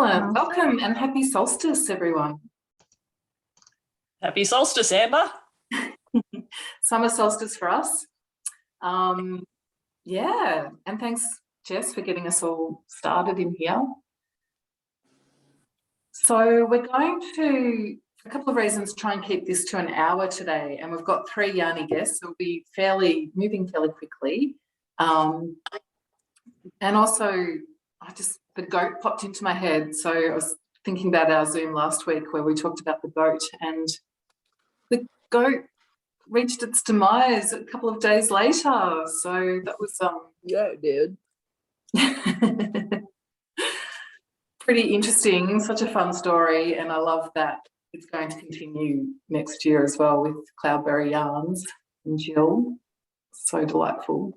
Excellent. Welcome and happy solstice, everyone. Happy solstice, Ambah. Summer solstice for us. Yeah, and thanks, Jess, for getting us all started in here. So we're going to, for a couple of reasons, try and keep this to an hour today, and we've got 3 yarny guests, so we'll be moving fairly quickly. And also, the goat popped into my head, so I was thinking about our Zoom last week where we talked about the goat, and the goat reached its demise a couple of days later. So that was yeah, it did. Pretty interesting, such a fun story, and I love that it's going to continue next year as well with Cloudberry Yarns and Jill. So delightful.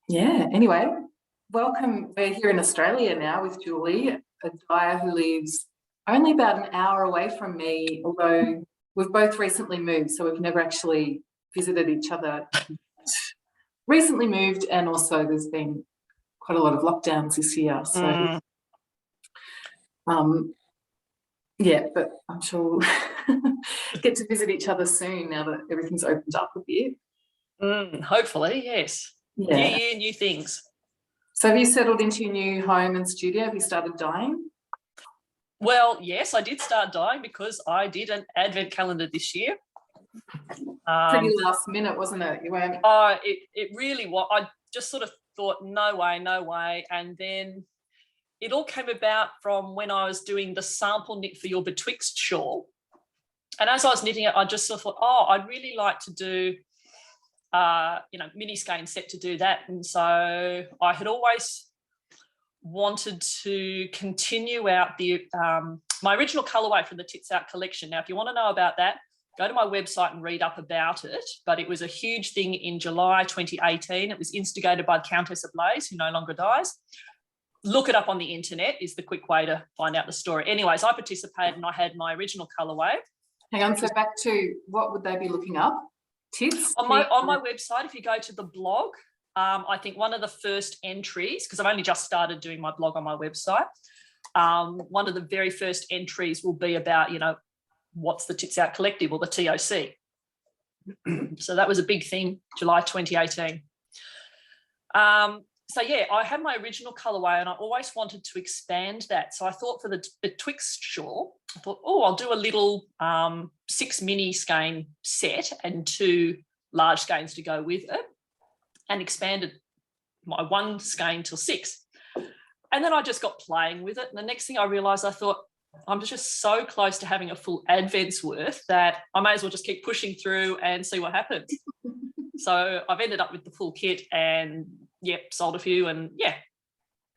Yeah, anyway, welcome. We're here in Australia now with Julie, a dyer who lives only about an hour away from me, although we've both recently moved, so we've never actually visited each other. Recently moved, and also there's been quite a lot of lockdowns this year, so yeah, but I'm sure we'll get to visit each other soon now that everything's opened up a bit. Hopefully, yes. Yeah. New year, new things. So have you settled into your new home and studio? Have you started dyeing? Well, yes, I did start dyeing because I did an advent calendar this year. Pretty last minute, wasn't it? You weren't. It really was. I just sort of thought, no way. And then it all came about from when I was doing the sample knit for your Betwixt shawl. And as I was knitting it, I just sort of thought, I'd really like to do, mini skein set to do that. And so I had always wanted to continue out the my original colourway from the Tits Out collection. Now, if you want to know about that, go to my website and read up about it. But it was a huge thing in July 2018. It was instigated by Countess of Blaze, who no longer dies. Look it up on the internet is the quick way to find out the story. Anyways, I participated and I had my original colourway. Hang on, so back to what would they be looking up? Tits? On my website, if you go to the blog, I think one of the first entries, because I've only just started doing my blog on my website, one of the very first entries will be about, what's the Tits Out Collective or the TOC. So that was a big thing, July 2018. So yeah, I had my original colourway and I always wanted to expand that. So I thought for the Betwixt shawl, I thought, I'll do a little 6 mini skein set and 2 large skeins to go with it, and expanded my 1 skein till 6. And then I just got playing with it. And the next thing I realised, I thought, I'm just so close to having a full advent's worth that I may as well just keep pushing through and see what happens. So I've ended up with the full kit and, sold a few and,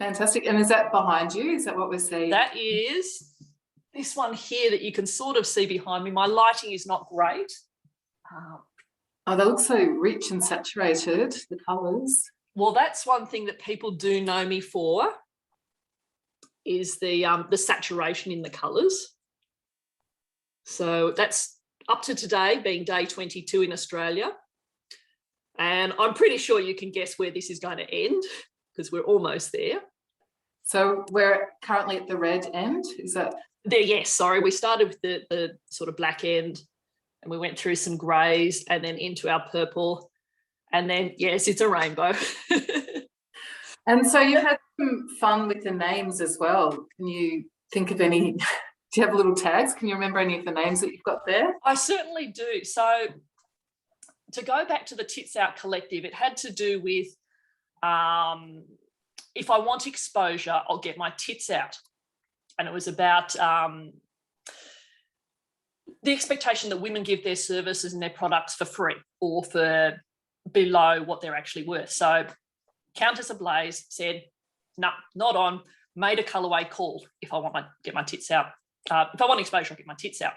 Fantastic. And is that behind you? Is that what we're seeing? That is this one here that you can sort of see behind me. My lighting is not great. They look so rich and saturated, the colours. Well, that's one thing that people do know me for, is the saturation in the colours. So that's up to today, being day 22 in Australia. And I'm pretty sure you can guess where this is going to end, because we're almost there. So we're currently at the red end, is that? There, yes, sorry. We started with the sort of black end and we went through some greys and then into our purple. And then, yes, it's a rainbow. And so you've had some fun with the names as well. Can you think of any, do you have little tags? Can you remember any of the names that you've got there? I certainly do. So to go back to the Tits Out Collective, it had to do with if I want exposure, I'll get my tits out. And it was about the expectation that women give their services and their products for free or for below what they're actually worth. So Countess of Blaze said, no, not on, made a colourway called if I want to get my tits out. If I want exposure, I'll get my tits out.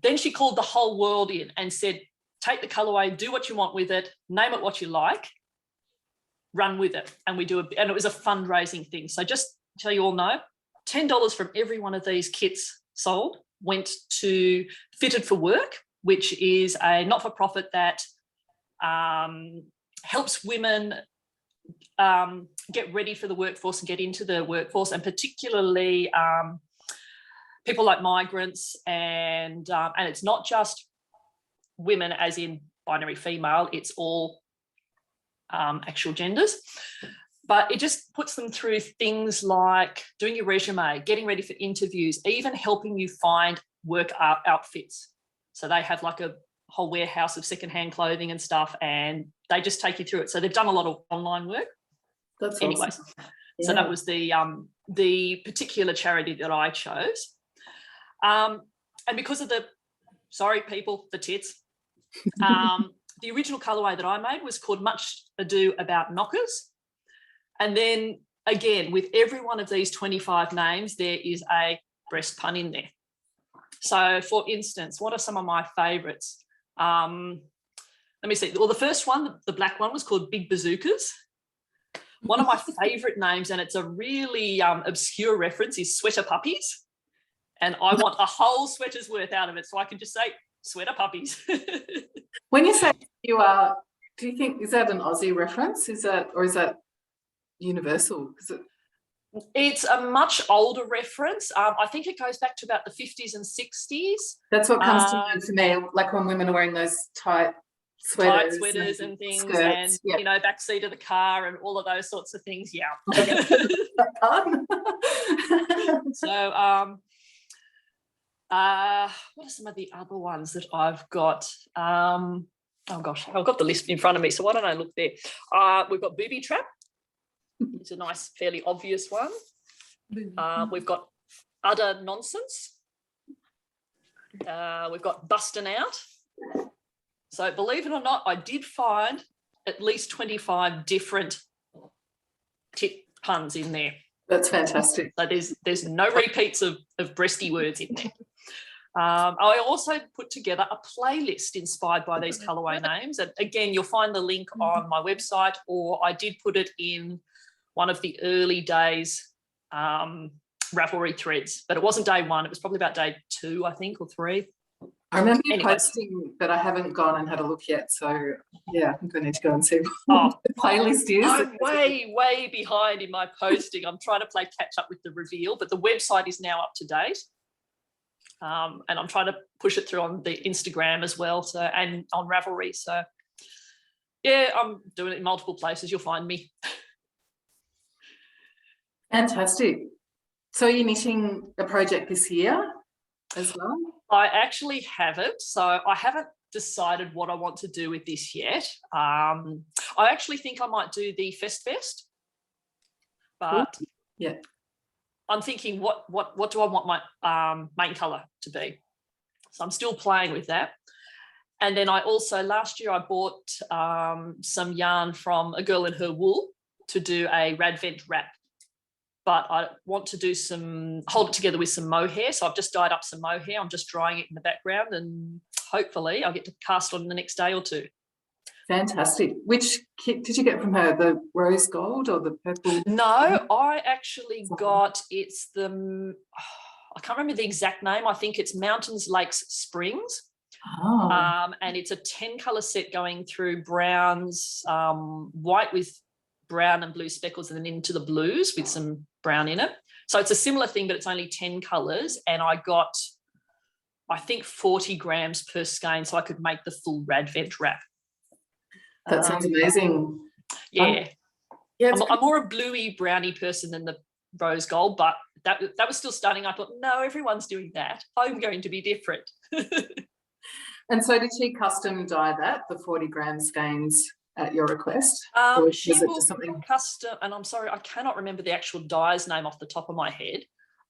Then she called the whole world in and said, take the colourway, do what you want with it, name it what you like, run with it. And and it was a fundraising thing. So just so you all know, $10 from every one of these kits sold went to Fitted for Work, which is a not-for-profit that helps women get ready for the workforce and get into the workforce, and particularly people like migrants, and it's not just women as in binary female, it's all actual genders. But it just puts them through things like doing your resume, getting ready for interviews, even helping you find work outfits. So they have like a whole warehouse of secondhand clothing and stuff, and they just take you through it. So they've done a lot of online work. That's anyways. awesome. So that was the particular charity that I chose. And because of the tits, the original colourway that I made was called Much Ado About Knockers. And then again, with every one of these 25 names, there is a breast pun in there. So for instance, what are some of my favourites? Let me see. Well, the first one, the black one, was called Big Bazookas. One of my favourite names, and it's a really obscure reference, is Sweater Puppies. And I want a whole sweater's worth out of it, so I can just say Sweater Puppies. When you say you are, do you think, is that an Aussie reference? Is that universal? It's a much older reference. I think it goes back to about the 50s and 60s. That's what comes to mind for me, like when women are wearing those tight sweaters and things, skirts, and yep. you know, backseat of the car and all of those sorts of things. Yeah. So what are some of the other ones that I've got? Oh gosh, I've got the list in front of me, so why don't I look there? We've got Booby Trap. It's a nice, fairly obvious one. We've got Utter Nonsense. We've got Bustin' Out. So believe it or not, I did find at least 25 different tit puns in there. That's fantastic. So there's no repeats of breasty words in there. I also put together a playlist inspired by these colourway names. And again, you'll find the link on my website, or I did put it in one of the early days Ravelry threads, but it wasn't day one. It was probably about day 2, I think, or 3. I remember you posting, but I haven't gone and had a look yet. So yeah, I think I need to go and see what the playlist is. I'm way behind in my posting. I'm trying to play catch up with the reveal, but the website is now up to date. And I'm trying to push it through on the Instagram as well, so, and on Ravelry. So yeah, I'm doing it in multiple places. You'll find me. Fantastic. So are you knitting a project this year as well? I actually haven't. So I haven't decided what I want to do with this yet. I actually think I might do the Festive, but yeah, I'm thinking what do I want my main colour to be? So I'm still playing with that. And then I also, last year I bought some yarn from A Girl in Her Wool to do a Radvent wrap. But I want to do hold it together with some mohair. So I've just dyed up some mohair. I'm just drying it in the background, and hopefully I'll get to cast on in the next day or 2. Fantastic. Which kit did you get from her? The rose gold or the purple? No, I actually got, I can't remember the exact name. I think it's Mountains, Lakes, Springs. Oh. And it's a 10 colour set going through browns, white with brown and blue speckles, and then into the blues with some brown in it. So it's a similar thing, but it's only 10 colours. And I got, I think, 40 grams per skein, so I could make the full Radvent wrap. That sounds amazing. Yeah. I'm more a bluey browny person than the rose gold, but that was still stunning. I thought, no, everyone's doing that. I'm going to be different. And so did she custom dye that, the 40 gram skeins, at your request? She will custom, and I'm sorry, I cannot remember the actual dye's name off the top of my head,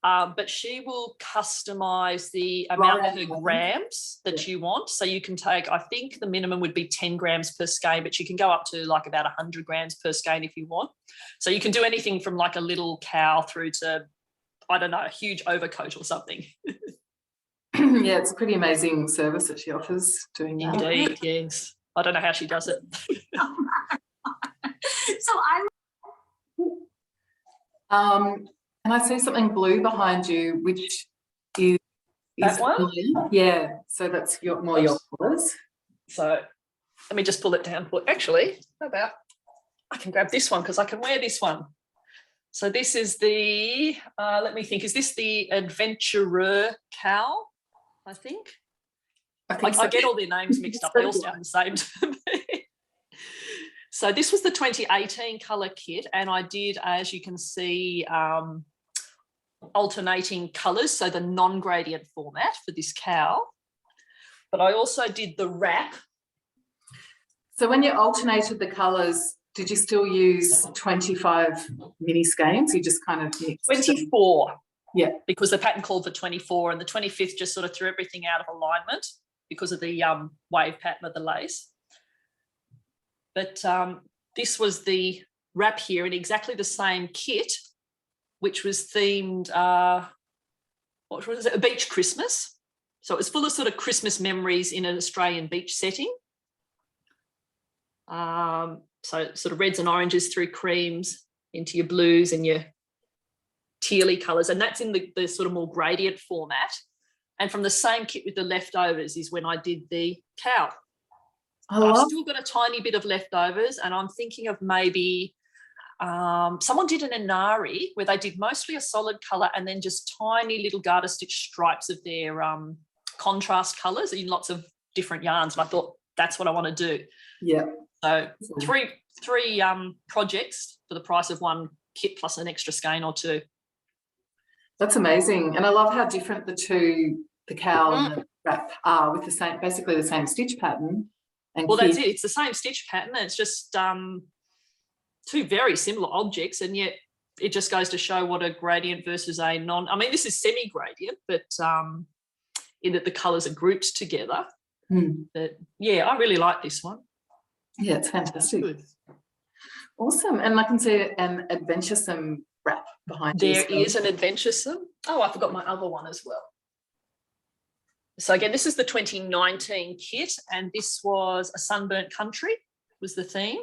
but she will customize the amount of grams that you want. So you can take, I think the minimum would be 10 grams per skein, but you can go up to like about 100 grams per skein if you want. So you can do anything from like a little cowl through to, I don't know, a huge overcoat or something. Yeah, it's a pretty amazing service that she offers doing that. Indeed, yes. I don't know how she does it. And I see something blue behind you, which is that one? Yeah, so that's your colours. So let me just pull it down. Actually, how about I can grab this one because I can wear this one. So this is the, let me think, is this the Adventurer KAL, I think? I get all their names mixed up. They all sound the same to me. So this was the 2018 colour kit, and I did, as you can see, alternating colours, so the non-gradient format for this KAL. But I also did the wrap. So when you alternated the colours, did you still use 25 mini skeins? You just kind of mixed 24. Them? Yeah. Because the pattern called for 24, and the 25th just sort of threw everything out of alignment because of the wave pattern of the lace. But this was the wrap here in exactly the same kit, which was themed, what was it, a beach Christmas. So it was full of sort of Christmas memories in an Australian beach setting. So sort of reds and oranges through creams into your blues and your tealy colours, and that's in the sort of more gradient format. And from the same kit with the leftovers is when I did the KAL. I've still got a tiny bit of leftovers, and I'm thinking of maybe someone did an Inari where they did mostly a solid colour and then just tiny little garter stitch stripes of their contrast colours in lots of different yarns. And I thought that's what I want to do. Yeah. So three projects for the price of one kit plus an extra skein or two. That's amazing. And I love how different the KAL and the wrap are with the same, basically the same stitch pattern. And well, that's it. It's the same stitch pattern. And it's just two very similar objects, and yet it just goes to show what a gradient versus a non. I mean, this is semi-gradient, but in that the colours are grouped together. But yeah, I really like this one. Yeah, it's fantastic. Good. Awesome. And I can see an adventuresome wrap behind you. There is an adventuresome. Oh, I forgot my other one as well. So again, this is the 2019 kit, and this was a sunburnt country was the theme.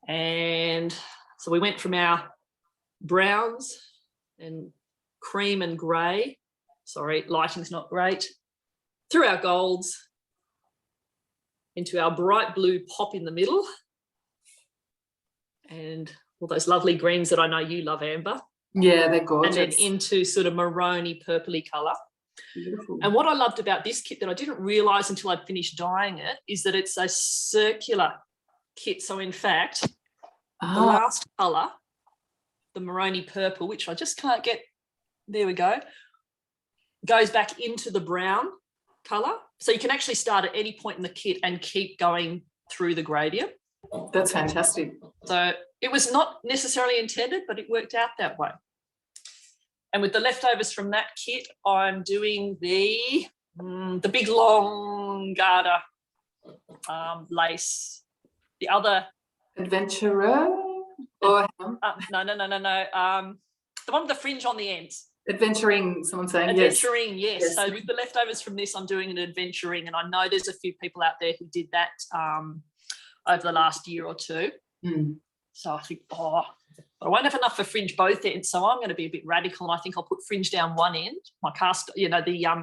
And so we went from our browns and cream and grey. Sorry, lighting's not great. Through our golds into our bright blue pop in the middle, and all those lovely greens that I know you love, Amber. Yeah, they're gorgeous. And then into sort of maroony purpley colour. Beautiful. And what I loved about this kit that I didn't realise until I'd finished dyeing it is that it's a circular kit. So in fact, the last colour, the maroony purple, which I just can't get, there we go, goes back into the brown colour. So you can actually start at any point in the kit and keep going through the gradient. That's fantastic. So it was not necessarily intended, but it worked out that way. And with the leftovers from that kit, I'm doing the big long garter lace. The other Adventurer? Or no. The one with the fringe on the ends. Adventuring, someone's saying. Adventuring, yes. So with the leftovers from this, I'm doing an adventuring, and I know there's a few people out there who did that over the last year or two. So I think, I won't have enough for fringe both ends, so I'm going to be a bit radical, and I think I'll put fringe down one end, my cast, the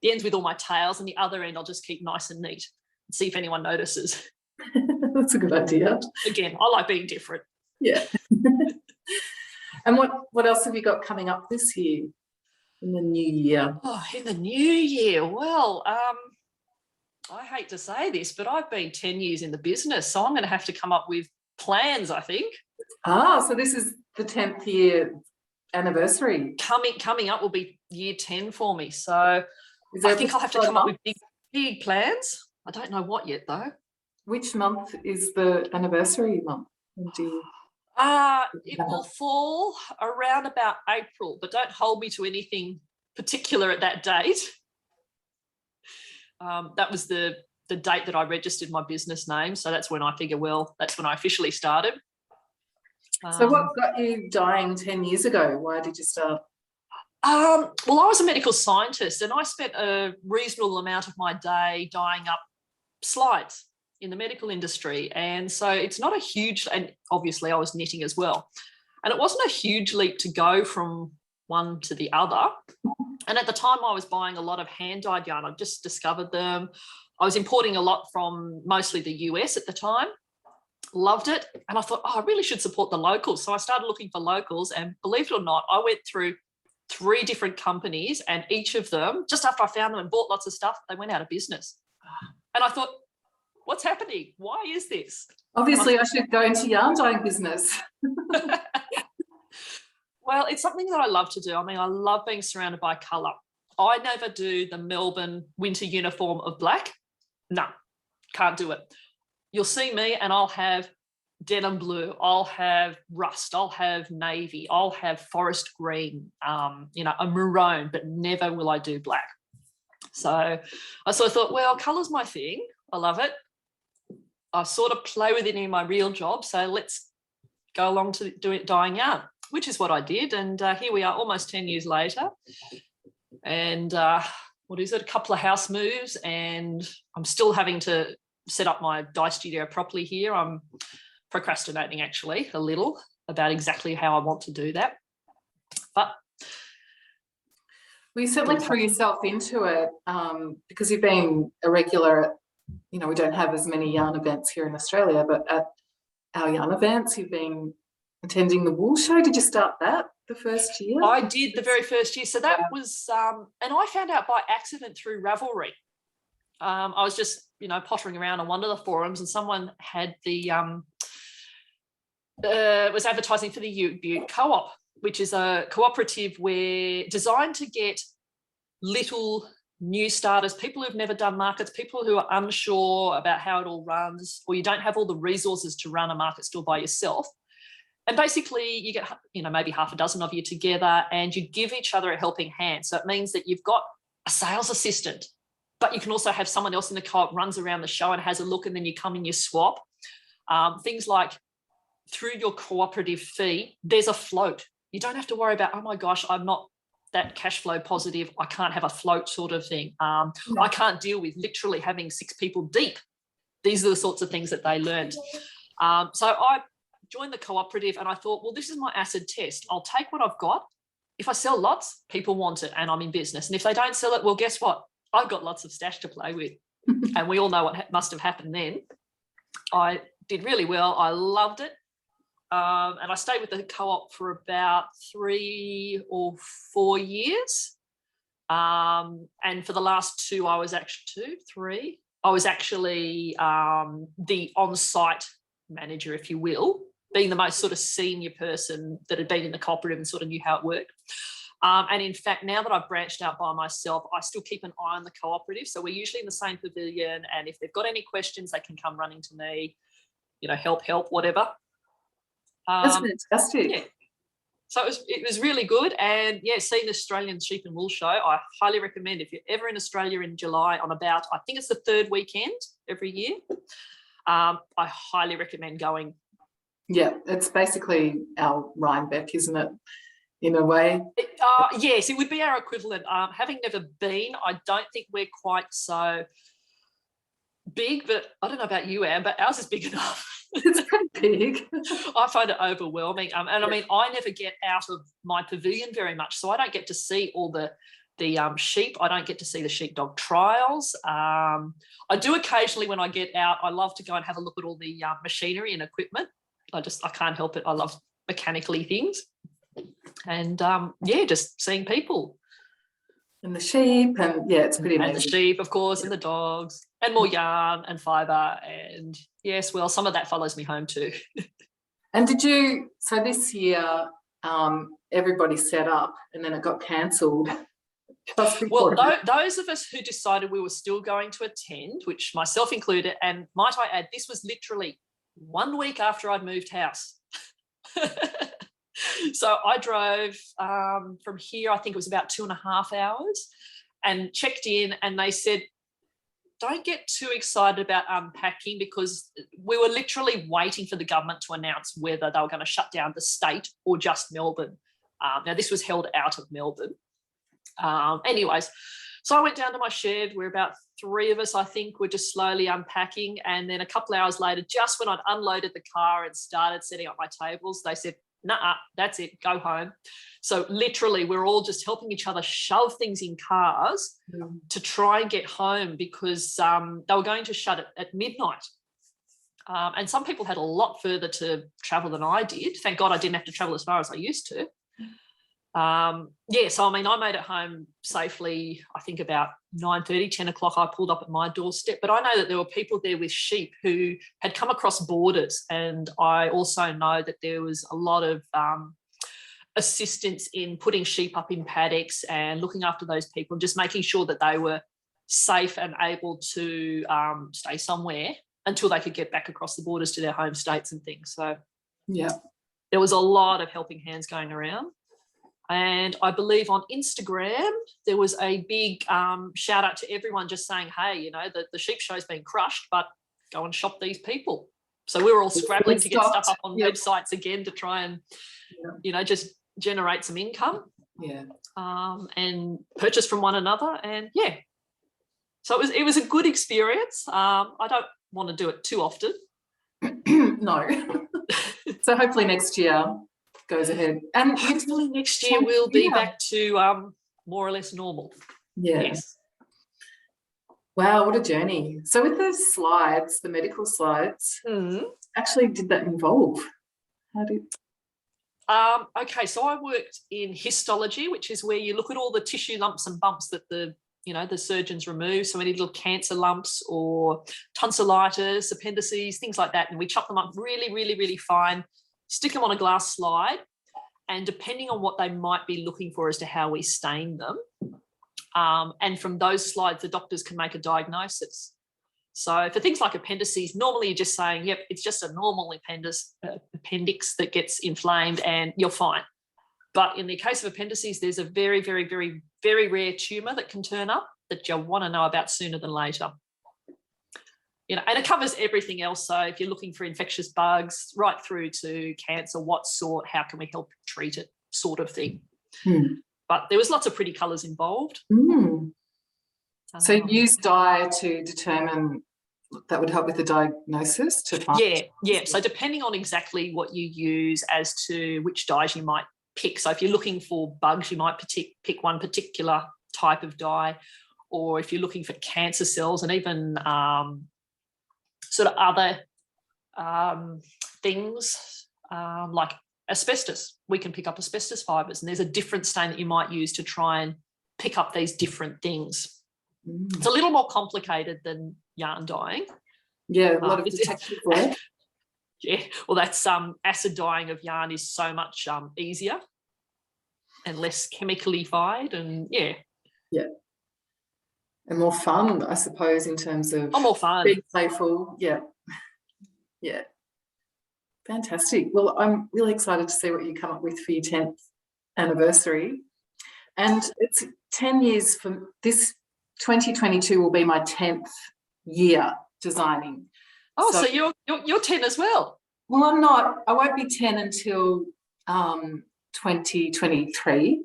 ends with all my tails, and the other end I'll just keep nice and neat and see if anyone notices. That's a good idea. Again, I like being different. Yeah. And what else have you got coming up this year in the new year? Oh, in the new year, well, I hate to say this, but I've been 10 years in the business, so I'm going to have to come up with plans, I think. So this is the 10th year anniversary. Coming up will be year 10 for me, so I think I'll have to come up with big plans. I don't know what yet, though. Which month is the anniversary month? It will fall around about April, but don't hold me to anything particular at that date. That was the date that I registered my business name, so that's when I figure, well, that's when I officially started. So what got you dyeing 10 years ago? Why did you start? Well, I was a medical scientist, and I spent a reasonable amount of my day dyeing up slides in the medical industry. And so it's not a huge, and obviously I was knitting as well. And it wasn't a huge leap to go from one to the other. And at the time I was buying a lot of hand-dyed yarn. I just discovered them. I was importing a lot from mostly the US at the time. Loved it. And I thought, I really should support the locals. So I started looking for locals, and believe it or not, I went through 3 different companies, and each of them, just after I found them and bought lots of stuff, they went out of business. And I thought, what's happening? Why is this? Obviously, I should go into yarn dyeing business. Well, it's something that I love to do. I mean, I love being surrounded by colour. I never do the Melbourne winter uniform of black. No, can't do it. You'll see me and I'll have denim blue, I'll have rust, I'll have navy, I'll have forest green, a maroon, but never will I do black. So I sort of thought, well, colour's my thing. I love it. I sort of play with it in my real job. So let's go along to dyeing yarn, which is what I did. And here we are almost 10 years later. And a couple of house moves, and I'm still having to set up my dye studio properly here. I'm procrastinating actually a little about exactly how I want to do that. But you certainly threw yourself into it because you've been a regular at, we don't have as many yarn events here in Australia, but at our yarn events, you've been attending the wool show. Did you start that the first year? I did the very first year. So that was, and I found out by accident through Ravelry. I was just, pottering around on one of the forums, and someone had was advertising for the Ute Butte Co-op, which is a cooperative designed to get little new starters, people who've never done markets, people who are unsure about how it all runs, or you don't have all the resources to run a market store by yourself. And basically you get, maybe half a dozen of you together, and you give each other a helping hand. So it means that you've got a sales assistant, but you can also have someone else in the co-op runs around the show and has a look, and then you come and you swap. Things like through your cooperative fee, there's a float. You don't have to worry about, oh my gosh, I'm not that cash flow positive, I can't have a float sort of thing. I can't deal with literally having 6 people deep. These are the sorts of things that they learned. So I joined the cooperative, and I thought, well, this is my acid test. I'll take what I've got. If I sell lots, people want it and I'm in business. And if they don't sell it, well, guess what? I've got lots of stash to play with. And we all know what must have happened then. I did really well. I loved it. And I stayed with the co-op for about 3 or 4 years. And for the last 2, I was actually the on-site manager, if you will, being the most sort of senior person that had been in the cooperative and sort of knew how it worked. And in fact, now that I've branched out by myself, I still keep an eye on the cooperative. So we're usually in the same pavilion, and if they've got any questions, they can come running to me, help, whatever. That's fantastic. Yeah. So it was really good. And seeing the Australian Sheep and Wool Show, I highly recommend. If you're ever in Australia in July I think it's the 3rd weekend every year, I highly recommend going. Yeah, it's basically our Rhinebeck, isn't it, in a way? Yes, it would be our equivalent. Having never been, I don't think we're quite so big, but I don't know about you, Anne, but ours is big enough. It's pretty big. I find it overwhelming. And I mean, I never get out of my pavilion very much, so I don't get to see all the sheep. I don't get to see the sheepdog trials. I do occasionally when I get out, I love to go and have a look at all the machinery and equipment. I can't help it. I love mechanically things. And just seeing people. And the sheep, and it's pretty amazing. And the sheep, of course, and the dogs, and more yarn and fibre. And yes, well, some of that follows me home too. And so this year, everybody set up and then it got cancelled. Well, those of us who decided we were still going to attend, which myself included, and might I add, this was literally 1 week after I'd moved house. So I drove from here, I think it was about 2.5 hours, and checked in, and they said, don't get too excited about unpacking, because we were literally waiting for the government to announce whether they were going to shut down the state or just Melbourne. Now, this was held out of Melbourne. Anyways, so I went down to my shed. We're about 3 of us, I think. We're just slowly unpacking. And then a couple of hours later, just when I'd unloaded the car and started setting up my tables, they said, nah, that's it, go home. So literally we're all just helping each other shove things in cars to try and get home, because they were going to shut it at midnight. And some people had a lot further to travel than I did. Thank God I didn't have to travel as far as I used to. So I mean, I made it home safely, I think about 9:30, 10 o'clock, I pulled up at my doorstep. But I know that there were people there with sheep who had come across borders. And I also know that there was a lot of assistance in putting sheep up in paddocks and looking after those people, just making sure that they were safe and able to stay somewhere until they could get back across the borders to their home states and things. So yeah, there was a lot of helping hands going around. And I believe on Instagram, there was a big shout out to everyone just saying, hey, you know, the sheep show's been crushed, but go and shop these people. So we were all scrabbling to get stuff up on websites again to try and, you know, just generate some income and purchase from one another. And so it was a good experience. I don't want to do it too often. No. So hopefully next year goes ahead. And hopefully next year we'll be back to more or less normal. Yeah. Yes. Wow, what a journey. So with those slides, the medical slides, actually did that involve? How did... Okay, so I worked in histology, which is where you look at all the tissue lumps and bumps that the surgeons remove. So any little cancer lumps or tonsillitis, appendices, things like that. And we chop them up really, really, really fine, stick them on a glass slide. And depending on what they might be looking for as to how we stain them. And from those slides, the doctors can make a diagnosis. So for things like appendices, normally you're just saying, yep, it's just a normal appendix that gets inflamed and you're fine. But in the case of appendices, there's a very, very, very, very rare tumour that can turn up that you'll want to know about sooner than later. You know, and it covers everything else. So if you're looking for infectious bugs, right through to cancer, what sort, how can we help treat it, sort of thing. But there was lots of pretty colours involved. So use dye to determine, that would help with the diagnosis to find. Yeah. So depending on exactly what you use as to which dyes you might pick. So if you're looking for bugs, you might pick one particular type of dye, or if you're looking for cancer cells and even sort of other things like asbestos, we can pick up asbestos fibres, and there's a different stain that you might use to try and pick up these different things. It's a little more complicated than yarn dyeing. Yeah, a lot of detective work. Yeah, well, that's acid dyeing of yarn is so much easier and less chemically fied, and and more fun, I suppose, in terms of more fun, being playful. Yeah. Fantastic. Well, I'm really excited to see what you come up with for your 10th anniversary, and it's 10 years from this. 2022 will be my 10th year designing. So you're 10 as well. Well, I'm not. I won't be 10 until 2023.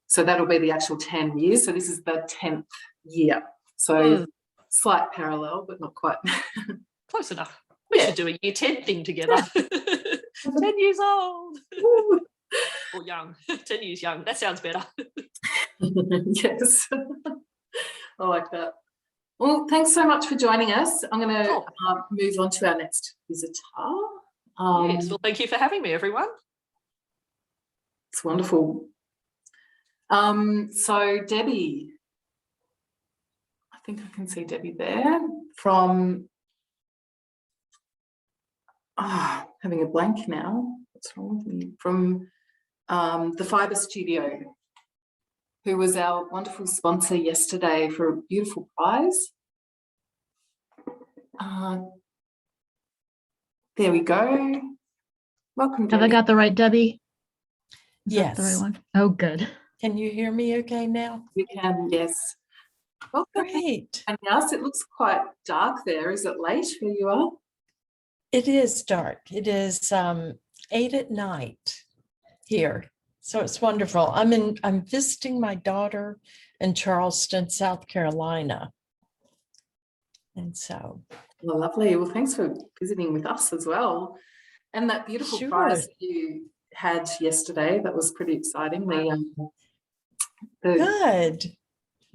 So that'll be the actual 10 years. So this is the 10th year. So slight parallel, but not quite. Close enough. We should do a year 10 thing together. 10 years old. Or young. 10 years young. That sounds better. Yes. I like that. Well, thanks so much for joining us. I'm going to move on to our next visitor. Yes, well, thank you for having me, everyone. It's wonderful. So Debbie, I think I can see Debbie there from, having a blank now. What's wrong with me? From the Fibre Studio, who was our wonderful sponsor yesterday for a beautiful prize. There we go. Welcome, Debbie. Have I got the right Debbie? Is Yes. that the right one? Oh, good. Can you hear me okay now? You can, yes. Well, Great. and yes, it looks quite dark there. Is it late where you are? It is dark. It is 8 at night here. So it's wonderful. I'm visiting my daughter in Charleston, South Carolina. And so. Well, lovely. Well, thanks for visiting with us as well. And that beautiful prize that you had yesterday, that was pretty exciting. The Good.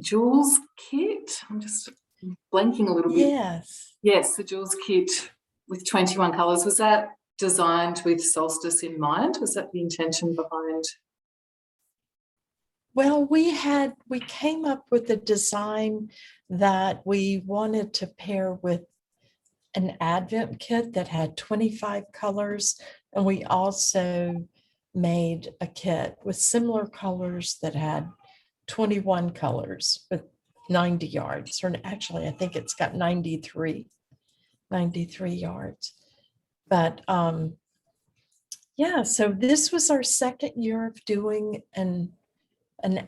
Jules kit. I'm just blanking a little bit. Yes. Yes, the Jules kit with 21 colours. Was that designed with Solstice in mind? Was that the intention behind? Well, we came up with a design that we wanted to pair with an Advent kit that had 25 colors. And we also made a kit with similar colors that had 21 colors with 90 yards. Or actually, I think it's got 93 yards. But yeah, so this was our second year of doing an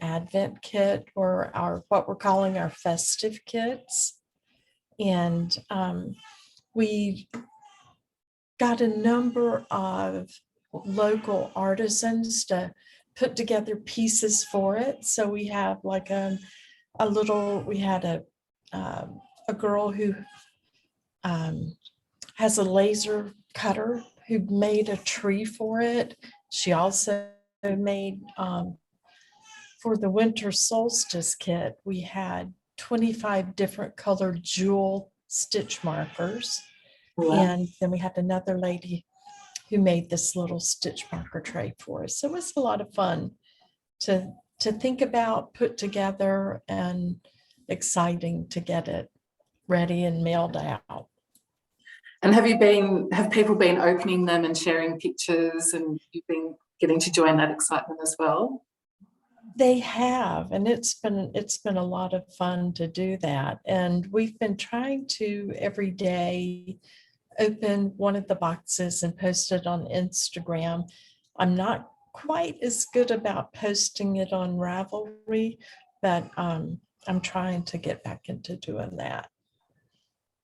Advent kit, or our what we're calling our festive kits. And we got a number of local artisans to put together pieces for it. So we have like we had a girl who has a laser cutter who made a tree for it. She also made for the winter solstice kit, we had 25 different colored jewel stitch markers. Wow. And then we had another lady who made this little stitch marker tray for us. So it was a lot of fun to think about, put together, and exciting to get it ready and mailed out. And have people been opening them and sharing pictures, and you've been getting to join that excitement as well? They have, and it's been a lot of fun to do that. And we've been trying to every day open one of the boxes and post it on Instagram. I'm not quite as good about posting it on Ravelry, but I'm trying to get back into doing that.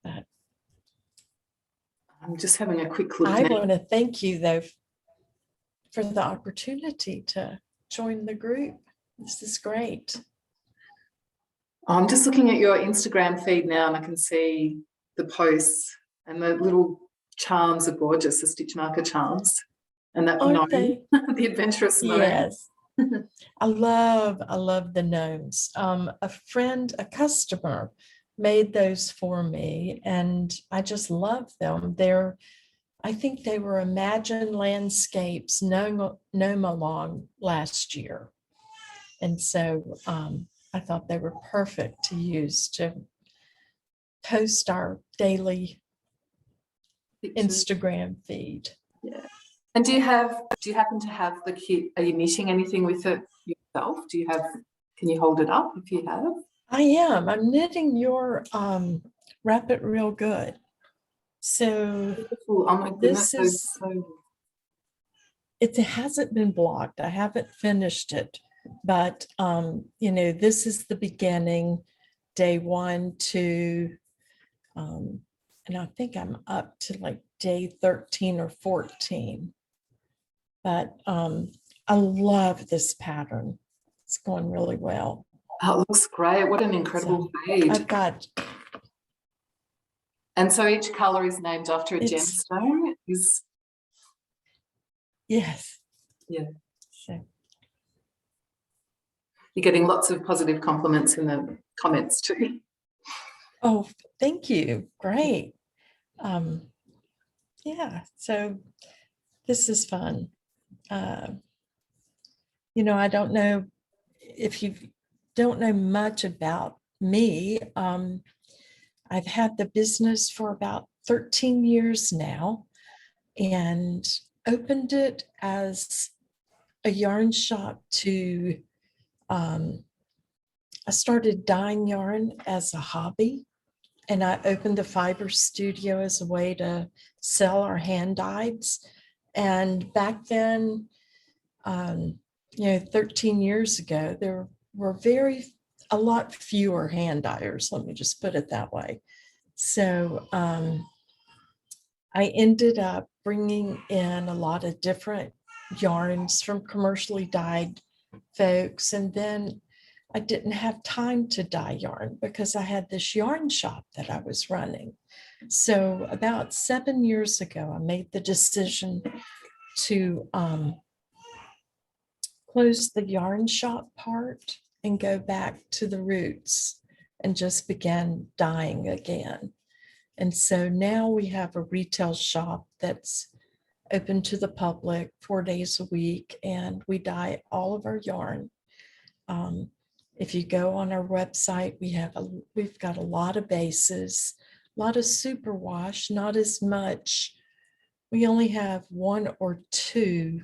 But I'm just having a quick look I now. want to thank you, though, for the opportunity to join the group. This is great. I'm just looking at your Instagram feed now, and I can see the posts, and the little charms are gorgeous, the stitch marker charms, and that gnome, Aren't they? the adventurous gnome. Yes. I love the gnomes. A customer made those for me, and I just love them. I think they were Imagine Landscapes Gnome Along last year. And so I thought they were perfect to use to post our daily Pictures. Instagram feed. Yeah. And do you happen to have the kit? Are you knitting anything with it yourself? Can you hold it up if you have? I am. I'm knitting your Wrap It Real Good. So Oh my goodness. this is, it hasn't been blocked. I haven't finished it, but this is the beginning, day 1, 2, and I think I'm up to like day 13 or 14. But I love this pattern. It's going really well. Oh, it looks great. What an incredible fade. I've got. And so each colour is named after a gemstone? Yes. Yeah. So. You're getting lots of positive compliments in the comments too. Oh, thank you. Great. Yeah, so this is fun. I don't know if you don't know much about me. I've had the business for about 13 years now, and opened it as a yarn shop I started dyeing yarn as a hobby, and I opened the fiber studio as a way to sell our hand dyes. And back then, 13 years ago, there were a lot fewer hand dyers. Let me just put it that way. So I ended up bringing in a lot of different yarns from commercially dyed folks. And then I didn't have time to dye yarn because I had this yarn shop that I was running. So about 7 years ago, I made the decision to close the yarn shop part and go back to the roots and just began dyeing again. And so now we have a retail shop that's open to the public 4 days a week, and we dye all of our yarn. If you go on our website, we've got a lot of bases, a lot of superwash, not as much. We only have 1 or 2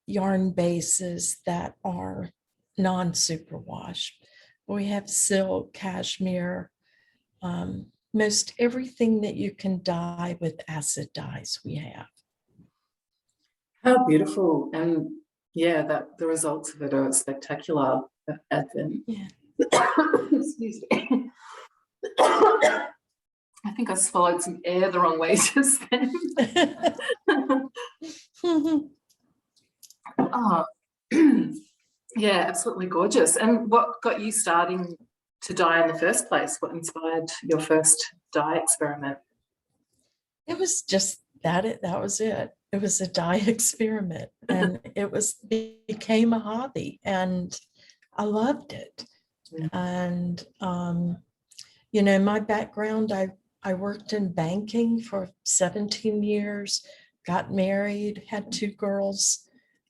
yarn bases that are non-superwash. We have silk, cashmere, most everything that you can dye with acid dyes we have. How beautiful. And yeah, that the results of it are spectacular at Advent. Yeah. Excuse me. I think I swallowed some air the wrong way just then. Oh, yeah, absolutely gorgeous. And what got you starting to dye in the first place? What inspired your first dye experiment? It was just that was it. It was a dye experiment, and became a hobby, and I loved it. And my background, I worked in banking for 17 years, got married, had 2 girls,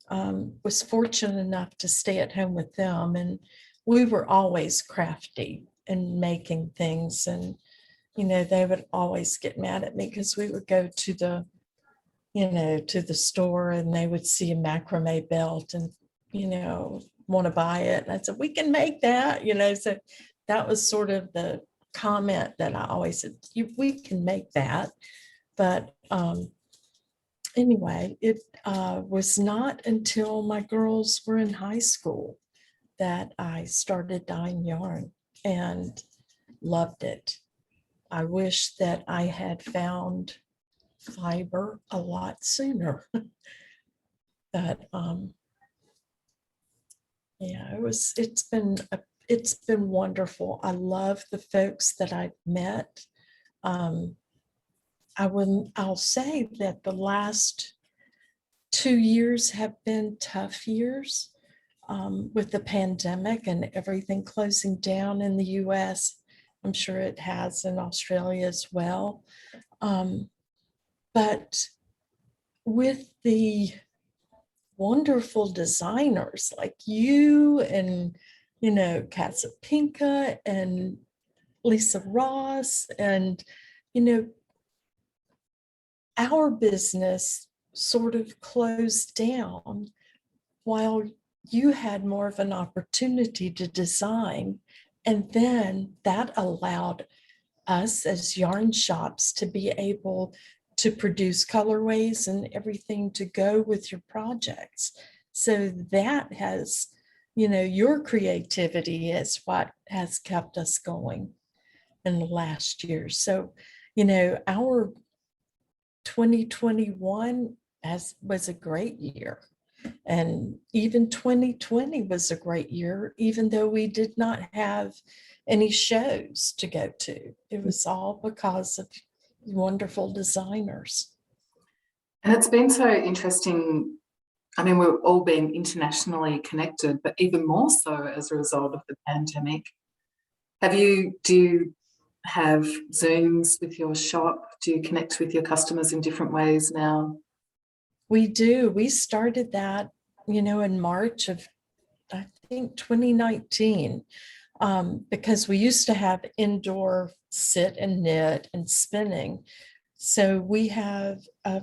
was fortunate enough to stay at home with them, and we were always crafty and making things. And they would always get mad at me because we would go to the store, and they would see a macrame belt and want to buy it, and I said, we can make that. So that was sort of the comment that I always said, we can make that. But anyway, it was not until my girls were in high school that I started dyeing yarn and loved it. I wish that I had found fiber a lot sooner. But yeah, it's been wonderful. I love the folks that I've met. I'll say that the last 2 years have been tough years, with the pandemic and everything closing down in the US. I'm sure it has in Australia as well. But with the wonderful designers like you and, Casapinka and Lisa Ross, and, our business sort of closed down while you had more of an opportunity to design. And then that allowed us as yarn shops to be able to produce colorways and everything to go with your projects. So that has, your creativity is what has kept us going in the last year. So, our 2021 was a great year. And even 2020 was a great year, even though we did not have any shows to go to. It was all because of wonderful designers. And it's been so interesting. I mean, we've all been internationally connected, but even more so as a result of the pandemic. Do you have Zooms with your shop? Do you connect with your customers in different ways now? We do. We started that, in March of, I think, 2019, because we used to have indoor sit and knit and spinning. So we have a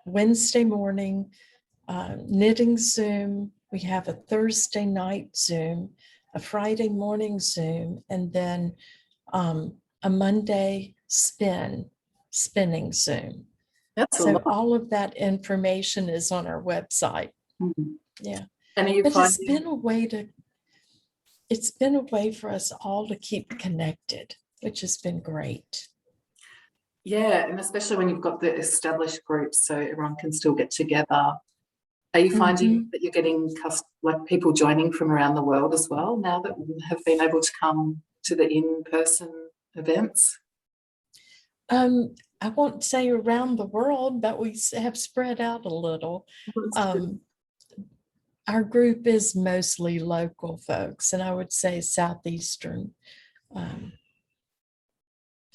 Wednesday morning knitting Zoom. We have a Thursday night Zoom, a Friday morning Zoom, and then a Monday spinning Zoom. That's So all of that information is on our website. Mm-hmm. Yeah. And but it's been a way for us all to keep connected, which has been great. Yeah, and especially when you've got the established groups, so everyone can still get together. Are you finding that you're getting people joining from around the world as well now that we have been able to come to the in-person events? I won't say around the world, but we have spread out a little. Our group is mostly local folks, and I would say Southeastern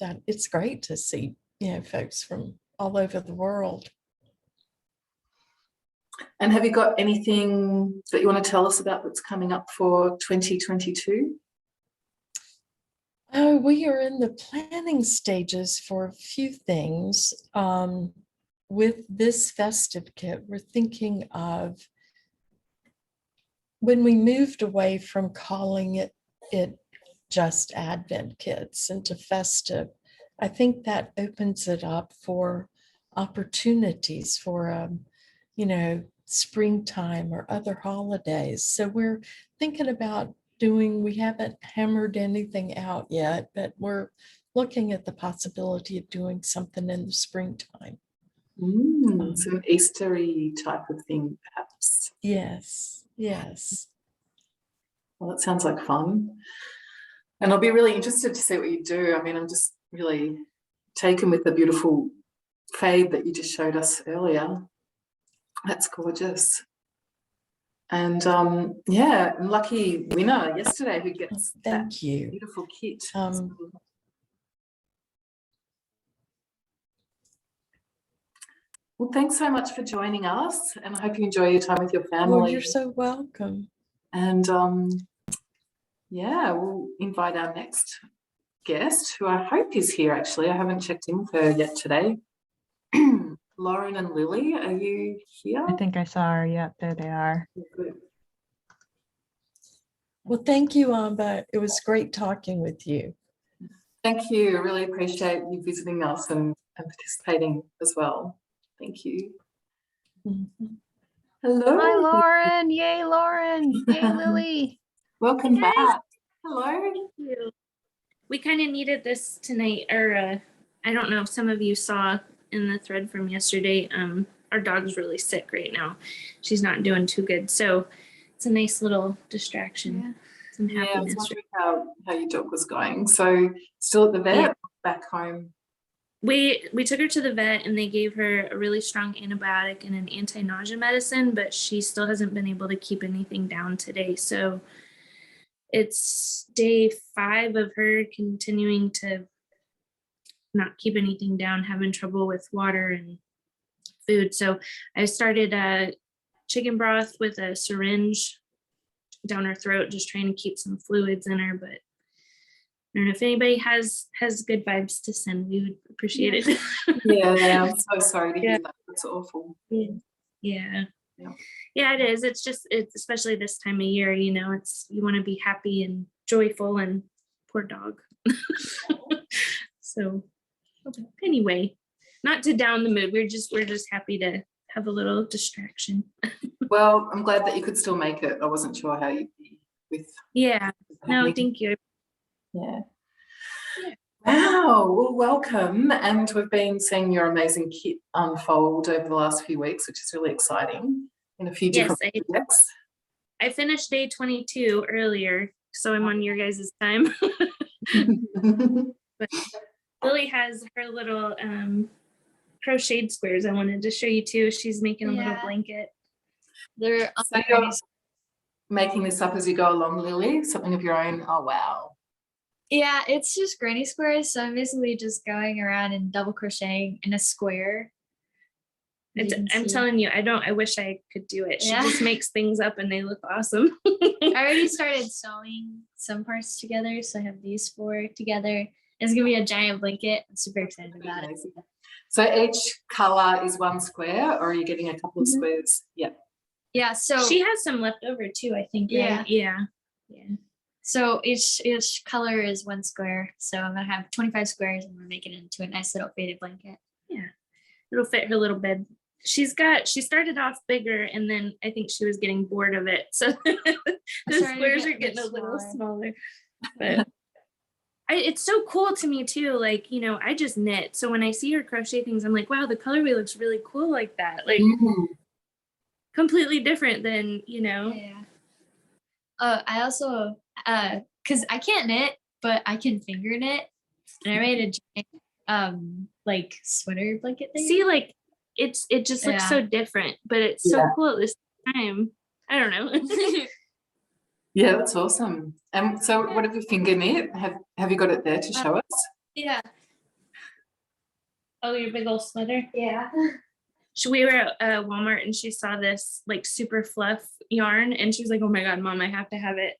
that it's great to see, folks from all over the world. And have you got anything that you want to tell us about that's coming up for 2022? Oh, we are in the planning stages for a few things. With this festive kit, we're thinking of, when we moved away from calling it just Advent kits into festive, I think that opens it up for opportunities for, springtime or other holidays. So we're thinking about we haven't hammered anything out yet, but we're looking at the possibility of doing something in the springtime. So an Eastery type of thing, perhaps. Yes. Well, that sounds like fun. And I'll be really interested to see what you do. I mean, I'm just really taken with the beautiful fade that you just showed us earlier. That's gorgeous. And lucky winner yesterday who gets Thank you. Beautiful kit. Well, thanks so much for joining us, and I hope you enjoy your time with your family. Well, you're so welcome. And we'll invite our next guest, who I hope is here. Actually, I haven't checked in with her yet today. Lauren and Lily, are you here? I think I saw her. Yep, there they are. Good. Well, thank you, Ambah. It was great talking with you. Thank you. I really appreciate you visiting us and participating as well. Thank you. Mhm. Hello. Hi, Lauren. Yay, Lauren. Yay, Lily. Welcome Hi, guys. back. Hello. Thank you. We kind of needed this tonight, or I don't know if some of you saw in the thread from yesterday. Our dog's really sick right now. She's not doing too good, so it's a nice little distraction. Some Yeah, I was happiness. wondering how your dog was going. So still at the vet, Yeah. back home? We took her to the vet and they gave her a really strong antibiotic and an anti-nausea medicine, but she still hasn't been able to keep anything down today. So it's day 5 of her continuing to not keep anything down, having trouble with water and food. So I started chicken broth with a syringe down her throat, just trying to keep some fluids in her. But I don't know if anybody has good vibes to send, we would appreciate it. Yeah, I'm so sorry to hear that. It's awful. Yeah, it is. It's especially this time of year, you want to be happy and joyful, and poor dog. So anyway, not to down the mood. We're just happy to have a little distraction. Well, I'm glad that you could still make it. I wasn't sure how you'd be with. Yeah. No, thank you. Yeah. Wow. Well, welcome. And we've been seeing your amazing kit unfold over the last few weeks, which is really exciting in a few different projects. I finished day 22 earlier, so I'm on your guys' time. But Lily has her little crocheted squares I wanted to show you too. She's making a little blanket. They're So you're making this up as you go along, Lily? Something of your own? Oh, wow. Yeah, it's just granny squares. So I'm basically just going around and double crocheting in a square. I'm telling you, I wish I could do it. She Yeah. just makes things up and they look awesome. I already started sewing some parts together. So I have these 4 together. It's gonna be a giant blanket. I'm super excited about it. So each colour is 1 square, or are you getting a couple of squares? Yeah. Yeah, so She has some left over too, I think. Right? Yeah. so each color is 1 square. So I'm gonna have 25 squares and we're making it into a nice little faded blanket. Yeah. It'll fit her little bed. She started off bigger and then I think she was getting bored of it. So the squares are getting a little smaller. But it's so cool to me too. Like, I just knit. So when I see her crochet things, I'm like, wow, the colorway looks really cool like that. Like completely different than, Yeah. I also because I can't knit, but I can finger knit. And I made a giant like sweater blanket thing. See, like it just looks so different, but it's so cool at this time. I don't know. Yeah, that's awesome. So what have you finger knit? Have you got it there to show us? Yeah. Oh, your big old sweater. Yeah. We were at Walmart and she saw this like super fluff yarn and she was like, oh my God, Mom, I have to have it.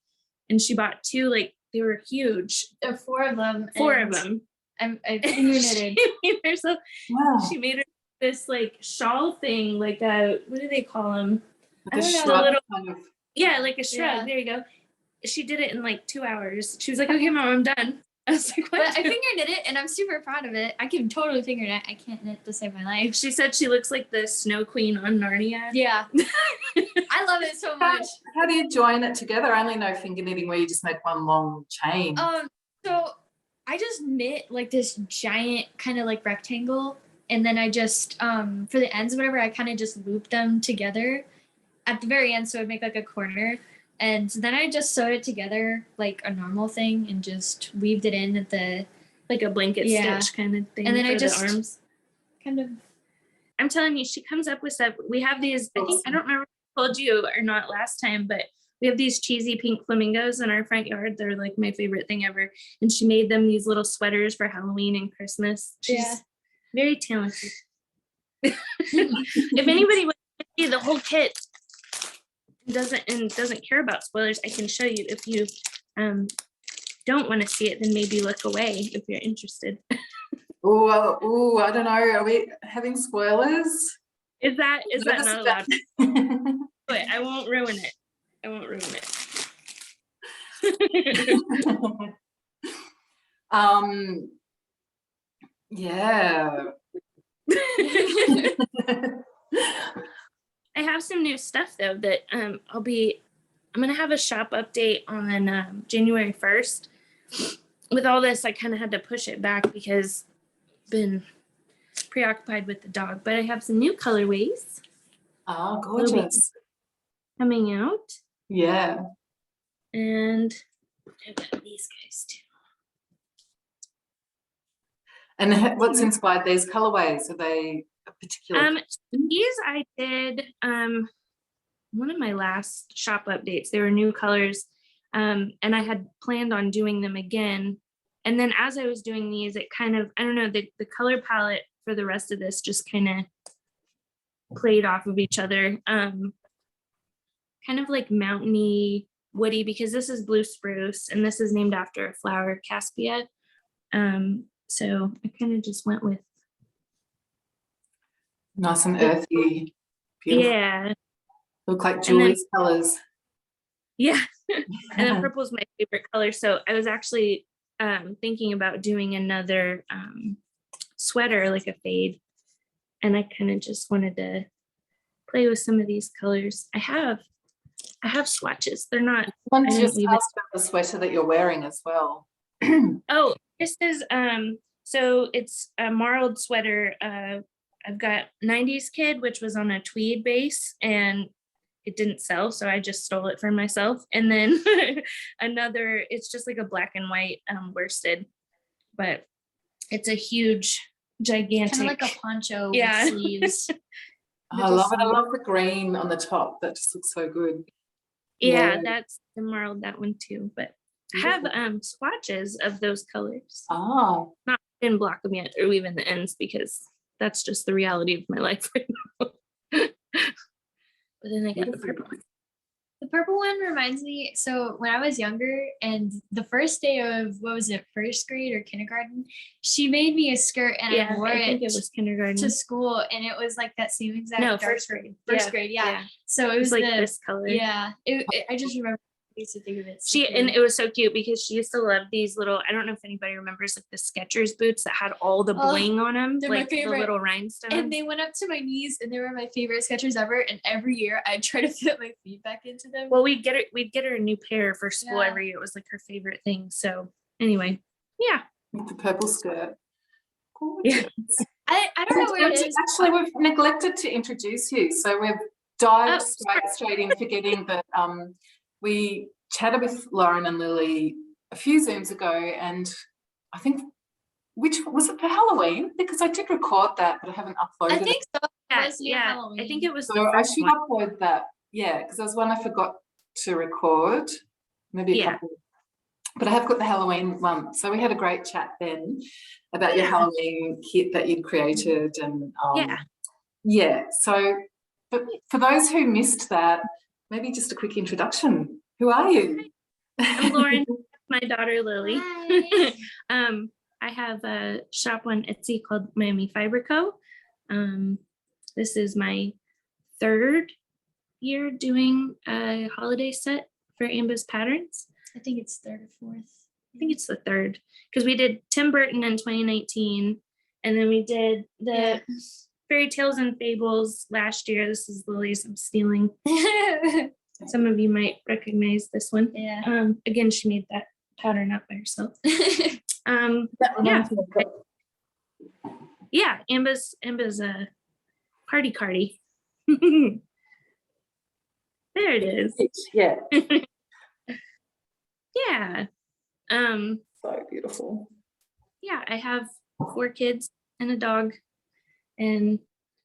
And she bought 2, like they were huge. There are 4 of them. 4 of them. I finger knitted. Wow. She made her this like shawl thing, like a, what do they call them? Like I a don't know, shrug little- kind of. Yeah, like a shrug. Yeah. There you go. She did it in like 2 hours. She was like, okay, Mom, I'm done. I was like, But what? I finger knit it and I'm super proud of it. I can totally finger knit. I can't knit to save my life. She said she looks like the Snow Queen on Narnia. Yeah. I love it so much. How do you join it together? I only know finger knitting where you just make one long chain. So I just knit like this giant kind of like rectangle, and then I just for the ends or whatever, I kind of just loop them together at the very end, so it'd make like a corner, and then I just sewed it together like a normal thing and just weaved it in at the Like a blanket Yeah. stitch kind of thing. And then I for just- the arms. kind of. I'm telling you, she comes up with stuff. We have these, I think, I Awesome. don't remember if I told you or not last time, but we have these cheesy pink flamingos in our front yard. They're like my favorite thing ever. And she made them these little sweaters for Halloween and Christmas. She's Yeah. very talented. If anybody wants to see the whole kit doesn't care about spoilers, I can show you. If you don't want to see it, then maybe look away if you're interested. Oh, I don't know. Are we having spoilers? Is that Nervous not about- allowed? But I won't ruin it. I won't ruin it. Yeah. I have some new stuff though that I'm gonna have a shop update on January 1st. With all this, I kind of had to push it back because I've been preoccupied with the dog. But I have some new colorways Oh, gorgeous. coming out, Yeah. and I've got these guys too. And what's inspired these colorways? Are they a particular? These I did one of my last shop updates. They were new colors, and I had planned on doing them again. And then as I was doing these, it kind of, I don't know, the color palette for the rest of this just kind of played off of each other. Kind of like mountainy, woody, because this is blue spruce and this is named after a flower, Caspia. So I kind of just went with, Nice and earthy. Beautiful. yeah, Look like then- Julie's colors. yeah. And then purple is my favorite color. So I was actually thinking about doing another sweater, like a fade. And I kind of just wanted to play with some of these colors. I have swatches. They're not, I wanted I to didn't just leave it- ask about the sweater that you're wearing as well. oh, this is, so it's a marled sweater. I've got 90s Kid, which was on a tweed base and it didn't sell. So I just stole it for myself. And then another, it's just like a black and white worsted, but it's a huge, gigantic. Kind of like a poncho Yeah. with sleeves. Oh, I love it. I love the green on the top. That just looks so good. Yeah, Yeah. that's the marled, that one too. But I have swatches of those colors. Oh, Didn't block them yet, or even the ends, because that's just the reality of my life right now. But then I got the purple one. The purple one reminds me, so when I was younger and the first day of, what was it, first grade or kindergarten, she made me a skirt and Yeah, I wore I think it it was kindergarten. to school and it was like that same exact No, dark first grade. grade. First Yeah, grade, yeah. yeah. So it It was was like the, this color. yeah, I just remember I used to think of it. She, and it was so cute because she used to love these little, I don't know if anybody remembers like the Skechers boots that had all the Oh, bling on them, they're my like the favorite. little rhinestones. And they went up to my knees and they were my favorite Skechers ever. And every year I'd try to fit my feet back into them. Well, we'd get her a new pair for school Yeah. every year. It was like her favorite thing. So anyway, yeah. with the purple skirt. Yeah. Gorgeous. I don't know where it is. Actually, we've neglected to introduce you. So we've dived straight in, forgetting that we chatted with Lauren and Lily a few Zooms ago, and I think, which was it for Halloween? Because I did record that, but I haven't uploaded I it. think so. Yeah, was near yeah. I Halloween. think it was the So I first should one. upload that. Yeah, because there was one I forgot to record. Maybe a Yeah. couple. but I have got the Halloween one. So we had a great chat then about your Halloween kit that you'd created, and yeah. So, but for those who missed that, maybe just a quick introduction. Who are you? I'm Lauren, my daughter Lily. I have a shop on Etsy called Miami Fiber Co. This is my 3rd year doing a holiday set for Ambah's Patterns. I think it's 3rd or 4th. I think it's the 3rd, because we did Tim Burton in 2019, and then we did the Fairy Tales and Fables last year. This is Lily's. I'm stealing. Some of you might recognize this one. Yeah. Again, she made that pattern up by herself. Yeah, Ambah's a party cardi. There it is. Yeah. Yeah. So beautiful. Yeah, I have 4 kids and a dog, and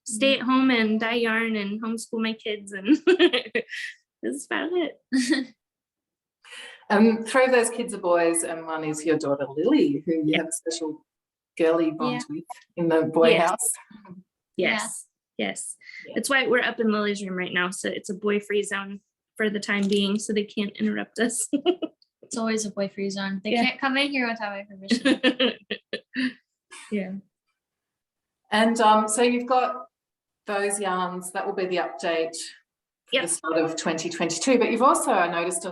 stay at home and dye yarn and homeschool my kids, and this is about it. 3 of those kids are boys, and 1 is your daughter Lily, who you have a special girly bond with in the boy house. Yes. That's why we're up in Lily's room right now. So it's a boy-free zone for the time being, so they can't interrupt us. It's always a boy-free zone. They can't come in here without my permission. Yeah. And so you've got those yarns. That will be the update for the start of 2022. But you've also, I noticed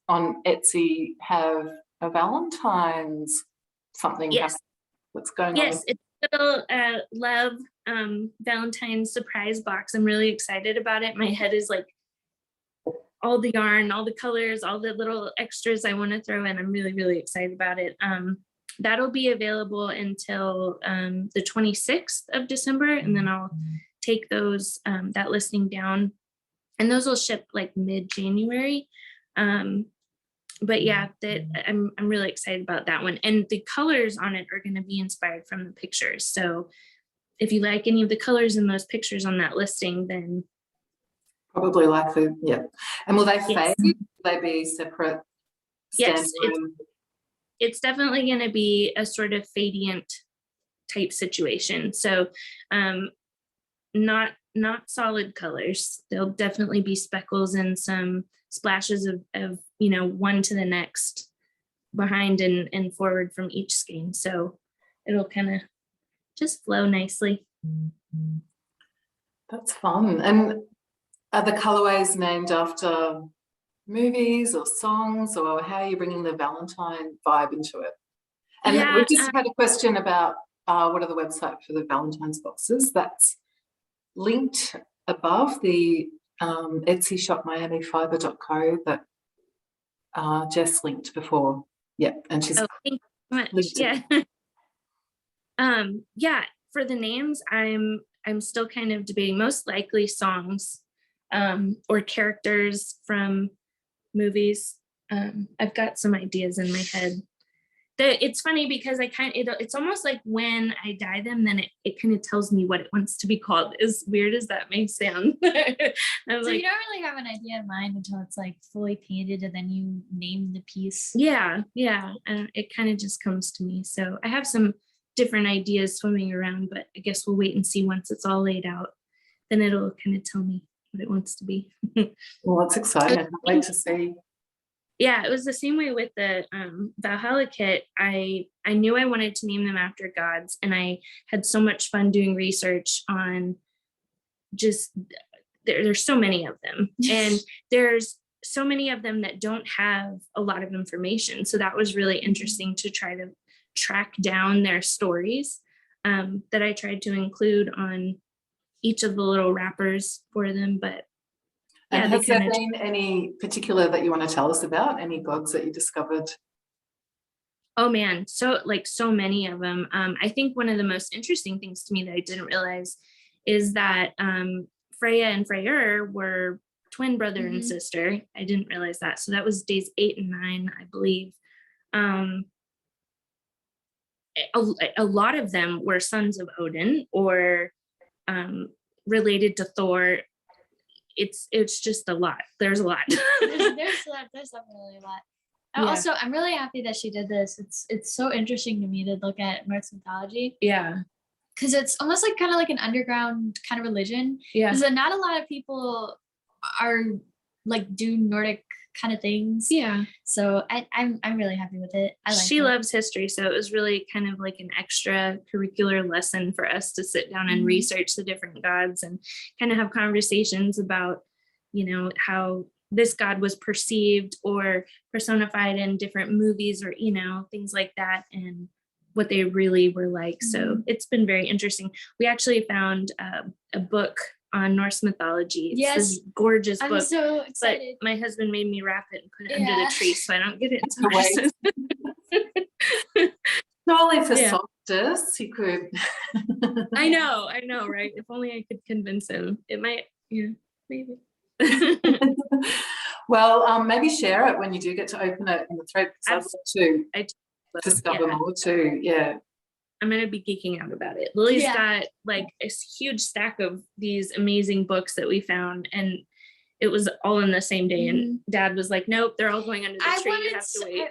on Etsy, have a Valentine's something that's going on. Yes, it's a little love Valentine's surprise box. I'm really excited about it. My head is like all the yarn, all the colors, all the little extras I want to throw in. I'm really, really excited about it. That'll be available until the 26th of December, and then I'll take those that listing down, and those will ship like mid-January. But yeah, I'm really excited about that one, and the colors on it are going to be inspired from the pictures. So if you like any of the colors in those pictures on that listing, then probably like and will they fade? Will they be separate? Yes, it's definitely going to be a sort of fadient type situation. So not solid colors. There'll definitely be speckles and some splashes of one to the next, behind and forward from each skein. So it'll kind of just flow nicely. That's fun. And are the colorways named after movies or songs, or how are you bringing the Valentine vibe into it? And we just had a question about what are the website for the Valentine's boxes. That's linked above the Etsy shop miamifiber.co that Jess linked before. And she's thank you so much. For the names, I'm still kind of debating. Most likely songs or characters from movies. I've got some ideas in my head. It's funny because it's almost like when I dye them, then it kind of tells me what it wants to be called, as weird as that may sound. So you don't really have an idea in mind until it's like fully painted, and then you name the piece. Yeah, and it kind of just comes to me. So I have some different ideas swimming around, but I guess we'll wait and see once it's all laid out. Then it'll kind of tell me what it wants to be. Well, that's exciting. I can't wait to see. Yeah, it was the same way with the Valhalla kit. I knew I wanted to name them after gods, and I had so much fun doing research on just there's so many of them, and there's so many of them that don't have a lot of information. So that was really interesting to try to track down their stories that I tried to include on each of the little wrappers for them. But and has there been any particular that you want to tell us about? Any gods that you discovered? Oh man, so many of them. I think one of the most interesting things to me that I didn't realize is that Freya and Freyr were twin brother and sister. I didn't realize that. So that was days 8 and 9, I believe. A lot of them were sons of Odin or related to Thor. It's just a lot. There's a lot. there's definitely a lot. Also, I'm really happy that she did this. It's so interesting to me to look at Norse mythology. Yeah. Because it's almost like kind of like an underground kind of religion. Yeah. Because not a lot of people are like do Nordic kind of things. Yeah. So I'm really happy with it. I like She it. loves history, so it was really kind of like an extra curricular lesson for us to sit down and research the different gods and kind of have conversations about, you know, how this god was perceived or personified in different movies or, you know, things like that, and what they really were like. So it's been very interesting. We actually found a book on Norse mythology. It's this gorgeous I'm book. so But excited. my husband made me wrap it and put it under the tree so I don't get it into Wait. my Surely for Yeah. Solstice, you could. I know, right? If only I could convince him. It might, yeah, maybe. Well, maybe share it when you do get to open it in the thread, because I'd love to discover more too. Yeah. I'm going to be geeking out about it. Lily's Yeah. got like a huge stack of these amazing books that we found, and it was all in the same day. And Dad was like, nope, they're all going under the tree. You have to wait.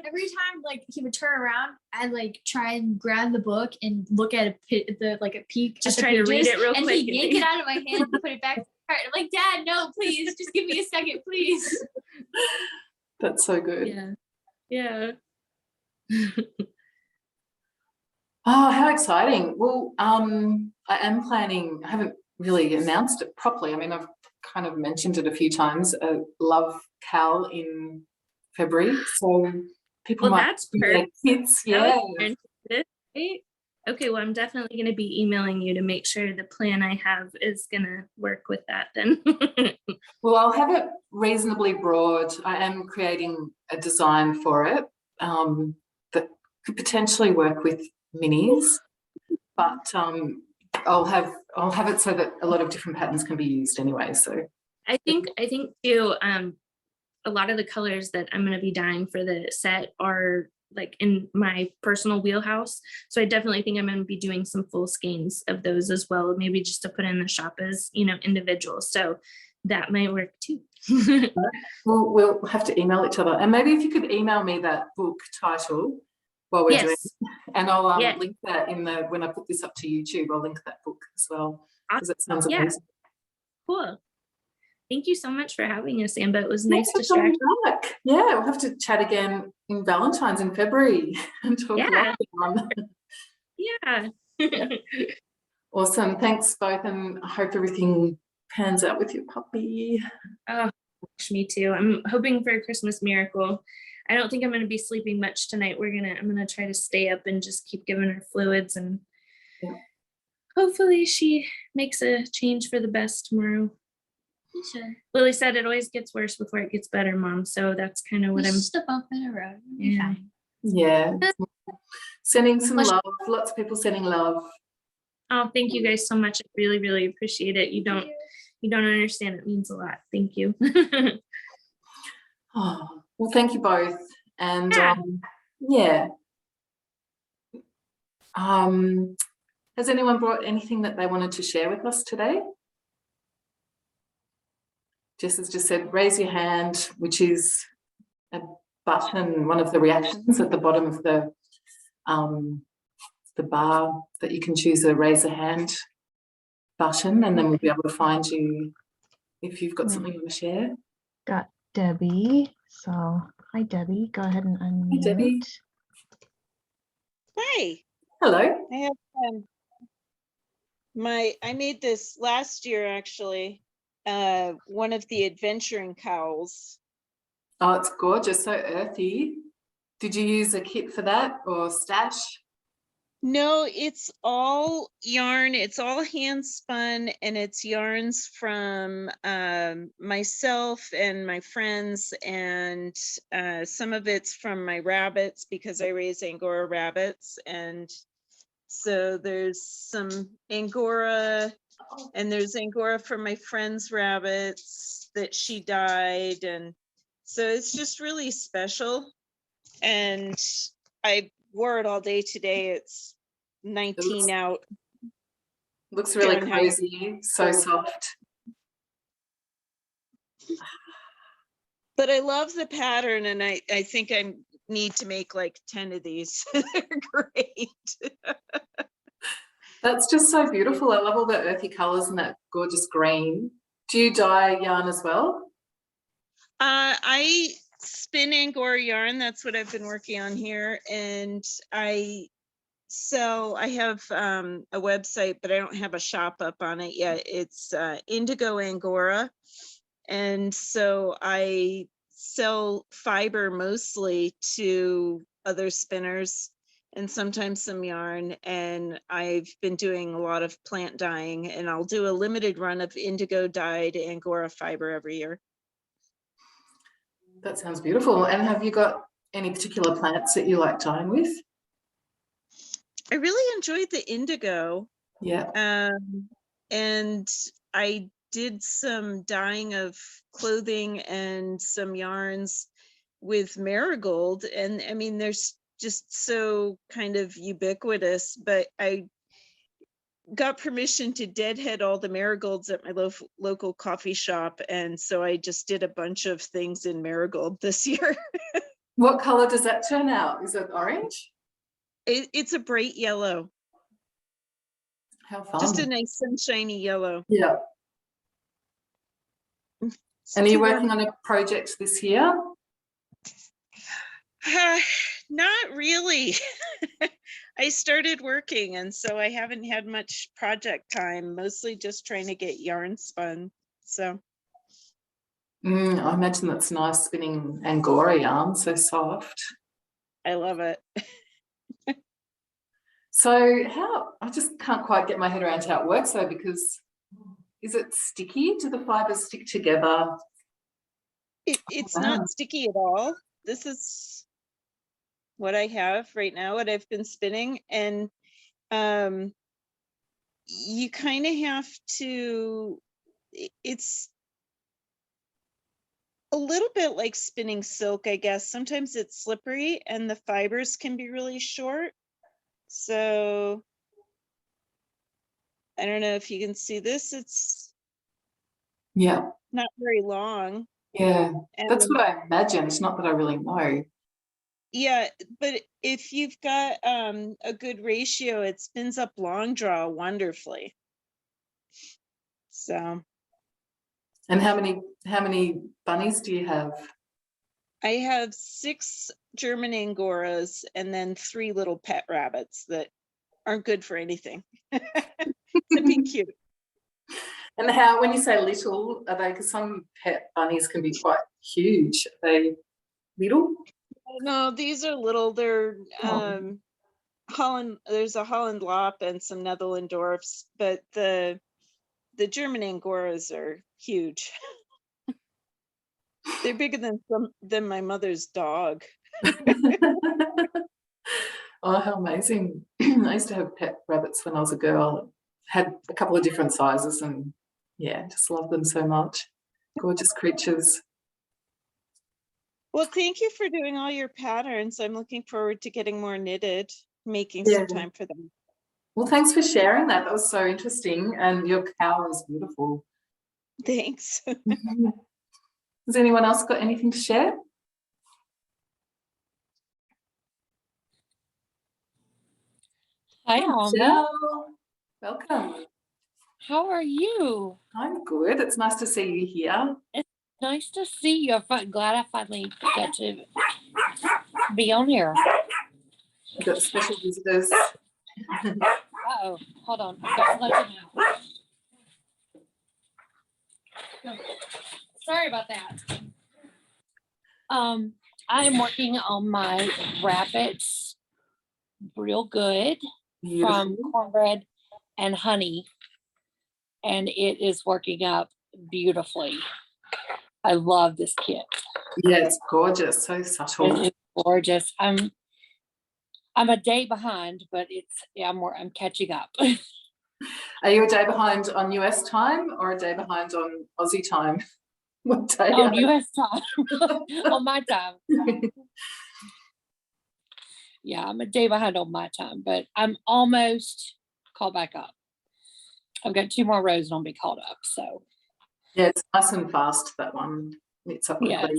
Every time like he would turn around, I'd like try and grab the book and look at a peek. Just at the try to read pages, it real and quick. he'd yank it out of my hand and put it back in the cart. I'm like, Dad, no, please, just give me a second, please. That's so good. Yeah. Oh, how exciting. Well, I am planning, I haven't really announced it properly. I mean, I've kind of mentioned it a few times. Love KAL in February. So people might that's bring their perfect. kids. Yeah. Right? Okay, well, I'm definitely going to be emailing you to make sure the plan I have is going to work with that then. Well, I'll have it reasonably broad. I am creating a design for it that could potentially work with minis, but I'll have it so that a lot of different patterns can be used anyway. So I think too, a lot of the colors that I'm going to be dyeing for the set are like in my personal wheelhouse. So I definitely think I'm going to be doing some full skeins of those as well, maybe just to put in the shop as, you know, individuals. So that might work too. we'll have to email each other, and maybe if you could email me that book title while we're doing it, and I'll link that in the, when I put this up to YouTube, I'll link that book as well, because it sounds amazing. Cool. Thank you so much for having us, Ambah. It was nice to chat. Yeah, we'll have to chat again in Valentine's in February and talk lockdown. Yeah. Awesome. Thanks both, and I hope everything pans out with your puppy. Oh, me too. I'm hoping for a Christmas miracle. I don't think I'm going to be sleeping much tonight. I'm going to try to stay up and just keep giving her fluids, and hopefully she makes a change for the best tomorrow. Sure. Lily said it always gets worse before it gets better, Mom. So that's kind of what I'm. Just a bump in the road. You'll be fine. Yeah. Sending some love. Lots of people sending love. Oh, thank you guys so much. I really, really appreciate it. You don't understand. It means a lot. Thank you. Oh, well, thank you both. And has anyone brought anything that they wanted to share with us today? Jess has just said, raise your hand, which is a button, one of the reactions at the bottom of the bar, that you can choose a raise a hand button, and then we'll be able to find you if you've got something you want to share. Got Debbie. So hi, Debbie. Go ahead and unmute. Hey, Debbie. Hi. Hello. I have I made this last year actually. One of the adventuring cowls. Oh, it's gorgeous, so earthy. Did you use a kit for that or stash? No, it's all yarn. It's all hand spun, and it's yarns from myself and my friends, and some of it's from my rabbits because I raise Angora rabbits. And so there's some Angora, and there's Angora from my friend's rabbits that she dyed. And so it's just really special. And I wore it all day today. It's 19 out. Looks really cozy, so soft. But I love the pattern, and I think I need to make like 10 of these. They're great. That's just so beautiful. I love all the earthy colours and that gorgeous green. Do you dye yarn as well? I spin Angora yarn. That's what I've been working on here. And I have a website, but I don't have a shop up on it yet. It's Indigo Angora. And so I sell fiber mostly to other spinners and sometimes some yarn. And I've been doing a lot of plant dyeing, and I'll do a limited run of indigo dyed Angora fiber every year. That sounds beautiful. And have you got any particular plants that you like dyeing with? I really enjoyed the indigo. Yeah. And I did some dyeing of clothing and some yarns with marigold. And I mean, there's just so kind of ubiquitous, but I got permission to deadhead all the marigolds at my local coffee shop. And so I just did a bunch of things in marigold this year. What color does that turn out? Is it orange? It's a bright yellow. How fun. Just a nice sunshiny yellow. Yeah. And are you working on a project this year? Not really. I started working, and so I haven't had much project time, mostly just trying to get yarn spun. So I imagine that's nice spinning Angora yarn, so soft. I love it. So I just can't quite get my head around how it works though, because is it sticky? Do the fibers stick together? It's not sticky at all. This is what I have right now, what I've been spinning. And you kind of have to, it's a little bit like spinning silk, I guess. Sometimes it's slippery and the fibers can be really short. So I don't know if you can see this. It's not very long. Yeah, that's what I imagine. It's not that I really know. Yeah, but if you've got a good ratio, it spins up long draw wonderfully. So. And how many bunnies do you have? I have 6 German Angoras and then 3 little pet rabbits that aren't good for anything. To be cute. And how, when you say little, are they, because some pet bunnies can be quite huge. Are they little? No, these are little. They're Holland. There's a Holland Lop and some Netherlandorfs, but the German Angoras are huge. They're bigger than my mother's dog. Oh, how amazing. I used to have pet rabbits when I was a girl. Had a couple of different sizes and yeah, just love them so much. Gorgeous creatures. Well, thank you for doing all your patterns. I'm looking forward to getting more knitted, making some time for them. Well, thanks for sharing that. That was so interesting. And your KAL is beautiful. Thanks. Has anyone else got anything to share? Hi, Ambah. Welcome. How are you? I'm good. It's nice to see you here. It's nice to see you. I'm glad I finally got to be on here. We've got special visitors. Uh-oh, hold on. I've got to let you know. Sorry about that. I am working on my rabbits real good. Beautiful. From cornbread and honey, and it is working up beautifully. I love this kit. Yeah, it's gorgeous, so subtle. It is gorgeous. I'm a day behind, but I'm catching up. Are you a day behind on US time or a day behind on Aussie time? What day? On US time. On my time. Yeah, I'm a day behind on my time, but I'm almost caught back up. I've got 2 more rows and I'll be caught up. So yeah, it's nice and fast, that one. It's up quickly. yes.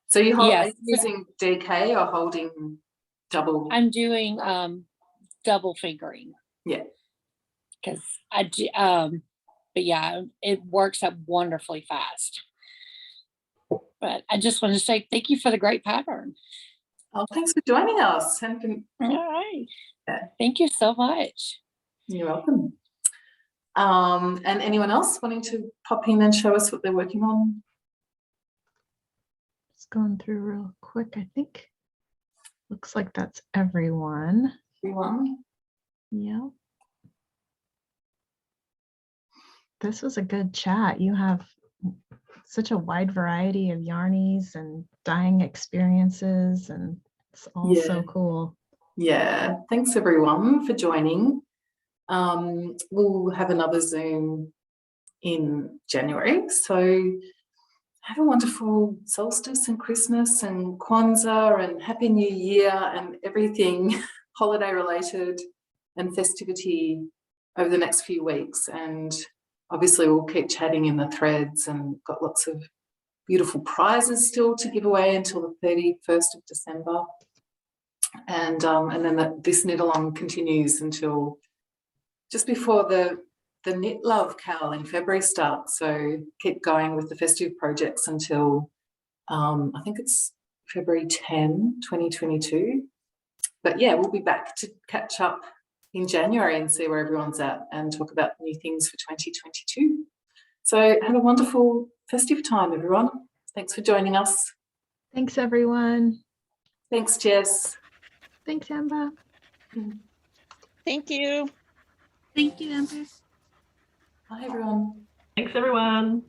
So are Yes. you using DK or holding double? I'm doing double fingering. Yeah. Because I do, but yeah, it works up wonderfully fast. But I just want to say thank you for the great pattern. Oh, thanks for joining us. All right. Yeah. Thank you so much. You're welcome. And anyone else wanting to pop in and show us what they're working on? Just going through real quick. I think looks like that's everyone. Everyone? Yeah. This was a good chat. You have such a wide variety of yarnies and dyeing experiences, and it's all so cool. Yeah, thanks everyone for joining. We'll have another Zoom in January, so have a wonderful solstice and Christmas and Kwanzaa and Happy New Year and everything holiday related and festivity over the next few weeks. And obviously we'll keep chatting in the threads, and got lots of beautiful prizes still to give away until the 31st of December. And then this knit along continues until just before the Knit Love KAL in February starts. So keep going with the festive projects until I think it's February 10, 2022. But yeah, we'll be back to catch up in January and see where everyone's at and talk about new things for 2022. So have a wonderful festive time, everyone. Thanks for joining us. Thanks, everyone. Thanks, Jess. Thanks, Ambah. Thank you. Thank you, Amber. Bye, everyone. Thanks, everyone.